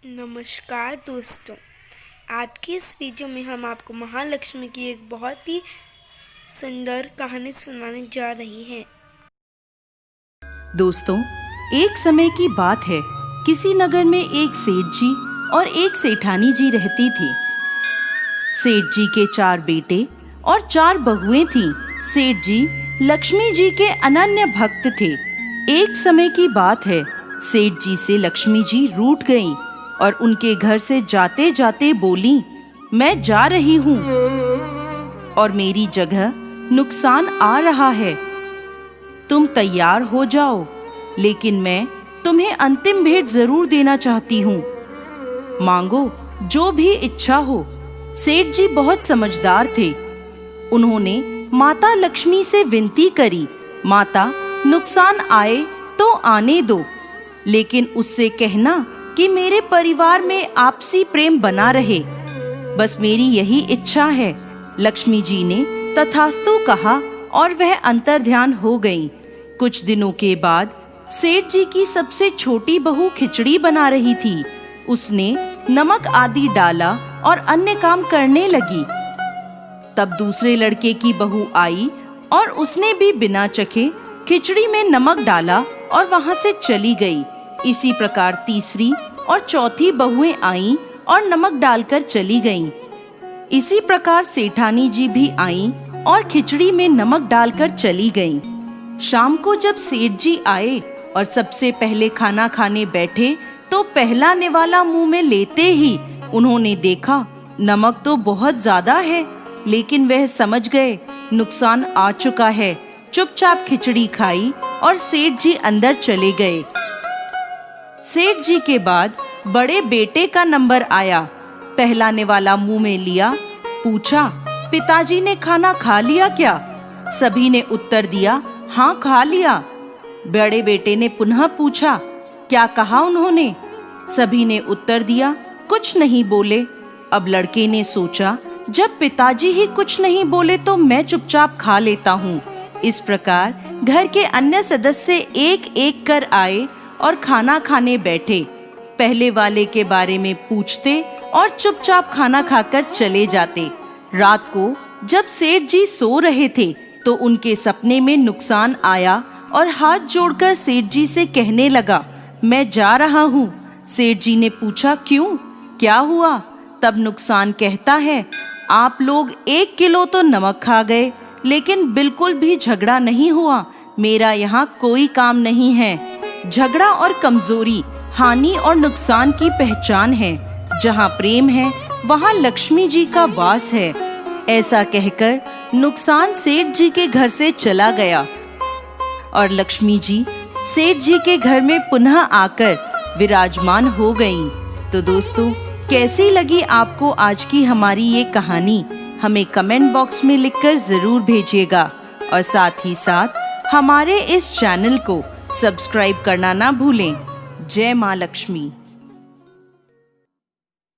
नमस्कार दोस्तों, आज की इस वीडियो में हम आपको महालक्ष्मी की एक बहुत ही सुंदर कहानी सुनाने जा रही हैं। दोस्तों, एक समय की बात है। किसी नगर में एक सेठ जी और एक सेठानी जी रहती थी। सेठ जी के 4 बेटे और 4 बहुएं थीं। सेठ जी लक्ष्मी जी के अनन्य भक्त थे। एक समय की बात है, सेठ जी से लक्ष्मी जी रूठ गईं और उनके घर से जाते जाते बोली, मैं जा रही हूँ और मेरी जगह नुकसान आ रहा है। तुम तैयार हो जाओ, लेकिन मैं तुम्हें अंतिम भेंट जरूर देना चाहती हूँ। मांगो जो भी इच्छा हो। सेठ जी बहुत समझदार थे। उन्होंने माता लक्ष्मी से विनती करी, माता नुकसान आए तो आने दो, लेकिन उससे कहना कि मेरे परिवार में आपसी प्रेम बना रहे। बस मेरी यही इच्छा है। लक्ष्मी जी ने तथास्तु कहा और वह अंतर्ध्यान हो गईं। कुछ दिनों के बाद सेठ जी की सबसे छोटी बहू खिचड़ी बना रही थी। उसने नमक आदि डाला और अन्य काम करने लगी। तब दूसरे लड़के की बहू आई और उसने भी बिना चखे खिचड़ी में नमक डाला और वहां से चली गई। इसी प्रकार तीसरी और चौथी बहुएं आईं और नमक डालकर चली गईं। इसी प्रकार सेठानी जी भी आईं और खिचड़ी में नमक डालकर चली गईं। शाम को जब सेठ जी आए और सबसे पहले खाना खाने बैठे, तो पहला निवाला मुंह में लेते ही उन्होंने देखा नमक तो बहुत ज्यादा है, लेकिन वह समझ गए नुकसान आ चुका है। चुपचाप खिचड़ी खाई और सेठ जी अंदर चले गए। सेठ जी के बाद बड़े बेटे का नंबर आया। पहला निवाला मुंह में लिया, पूछा, पिताजी ने खाना खा लिया क्या? सभी ने उत्तर दिया, हाँ खा लिया। बड़े बेटे ने पुनः पूछा, क्या कहा उन्होंने? सभी ने उत्तर दिया, कुछ नहीं बोले। अब लड़के ने सोचा, जब पिताजी ही कुछ नहीं बोले तो मैं चुपचाप खा लेता हूँ। इस प्रकार घर के अन्य सदस्य एक एक कर आए और खाना खाने बैठे। पहले वाले के बारे में पूछते और चुपचाप खाना खाकर चले जाते। रात को जब सेठ जी सो रहे थे, तो उनके सपने में नुकसान आया और हाथ जोड़कर सेठ जी से कहने लगा, मैं जा रहा हूँ। सेठ जी ने पूछा, क्यों, क्या हुआ? तब नुकसान कहता है, आप लोग 1 किलो तो नमक खा गए, लेकिन बिल्कुल भी झगड़ा नहीं हुआ। मेरा यहाँ कोई काम नहीं है। झगड़ा और कमजोरी हानि और नुकसान की पहचान है। जहाँ प्रेम है, वहाँ लक्ष्मी जी का वास है। ऐसा कहकर नुकसान सेठ जी के घर से चला गया और लक्ष्मी जी सेठ जी के घर में पुनः आकर विराजमान हो गईं। तो दोस्तों, कैसी लगी आपको आज की हमारी ये कहानी? हमें कमेंट बॉक्स में लिखकर जरूर भेजिएगा और साथ ही साथ हमारे इस चैनल को सब्सक्राइब करना ना भूलें। जय माँ लक्ष्मी।